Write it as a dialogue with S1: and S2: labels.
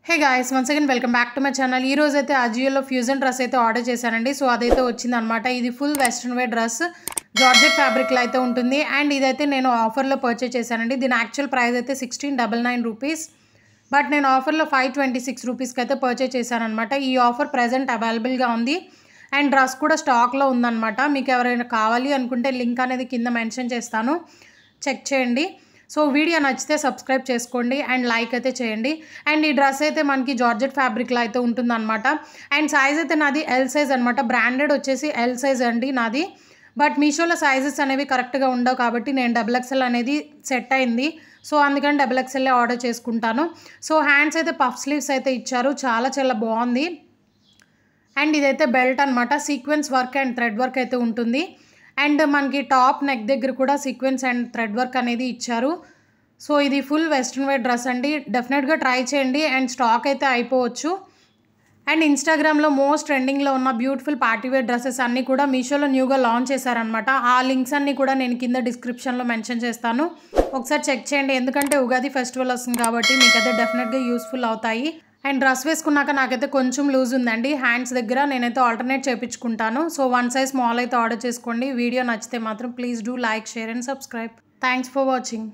S1: Hey guys once again welcome back to my channel. ఈ రోజు అయితే అజియోలో ఫ్యూజన్ డ్రెస్ అయితే ఆర్డర్ చేశానండి. సో అదైతే వచ్చిందనమాట. ఇది full western wear dress georgette ఫ్యాబ్రిక్లో అయితే ఉంటుంది. అండ్ ఇదైతే నేను ఆఫర్లో పర్చేస్ చేశానండి. దీని యాక్చువల్ ప్రైస్ అయితే 1699 రూపీస్, బట్ నేను ఆఫర్లో 526 రూపీస్కి అయితే పర్చేస్ చేశాను అనమాట. ఈ ఆఫర్ ప్రజెంట్ అవైలబుల్గా ఉంది అండ్ డ్రెస్ కూడా స్టాక్లో ఉందన్నమాట. మీకు ఎవరైనా కావాలి అనుకుంటే లింక్ అనేది కింద మెన్షన్ చేస్తాను, చెక్ చేయండి. సో వీడియో నచ్చితే సబ్స్క్రైబ్ చేసుకోండి అండ్ లైక్ అయితే చేయండి. అండ్ ఈ డ్రెస్ అయితే మనకి జార్జెట్ ఫ్యాబ్రిక్లో అయితే ఉంటుందన్నమాట. అండ్ సైజ్ అయితే నాది ఎల్ సైజ్ అనమాట. బ్రాండెడ్ వచ్చేసి ఎల్ సైజ్ అండి నాది. బట్ మీషోలో సైజెస్ అనేవి కరెక్ట్గా ఉండవు కాబట్టి నేను XXL అనేది సెట్ అయింది. సో అందుకని XXL ఆర్డర్ చేసుకుంటాను. సో హ్యాండ్స్ అయితే పఫ్ స్లీవ్స్ అయితే ఇచ్చారు, చాలా చాలా బాగుంది. అండ్ ఇదైతే బెల్ట్ అనమాట. Sequence work and thread work అయితే ఉంటుంది. అండ్ మనకి టాప్ నెక్ దగ్గర కూడా సీక్వెన్స్ అండ్ థ్రెడ్ వర్క్ అనేది ఇచ్చారు. సో ఇది ఫుల్ వెస్ట్రన్ వేర్ డ్రెస్ అండి. డెఫినెట్గా ట్రై చేయండి అండ్ స్టాక్ అయితే అయిపోవచ్చు. అండ్ ఇన్స్టాగ్రామ్లో మోస్ట్ ట్రెండింగ్లో ఉన్న బ్యూటిఫుల్ పార్టీవేర్ డ్రెస్సెస్ అన్నీ కూడా మీషోలో న్యూగా లాంచ్ చేశారనమాట. ఆ లింక్స్ అన్నీ కూడా నేను కింద డిస్క్రిప్షన్లో మెన్షన్ చేస్తాను, ఒకసారి చెక్ చేయండి. ఎందుకంటే ఉగాది ఫెస్టివల్ వస్తుంది కాబట్టి మీకైతే డెఫినెట్గా యూస్ఫుల్ అవుతాయి. అండ్ డ్రెస్ వేసుకున్నాక నాకైతే కొంచెం లూజ్ ఉందండి హ్యాండ్స్ దగ్గర, నేనైతే ఆల్టర్నేట్ చేయించుకుంటాను. సో 1 size స్మాల్ అయితే ఆర్డర్ చేసుకోండి. వీడియో నచ్చితే మాత్రం please do like, share and subscribe. Thanks for watching.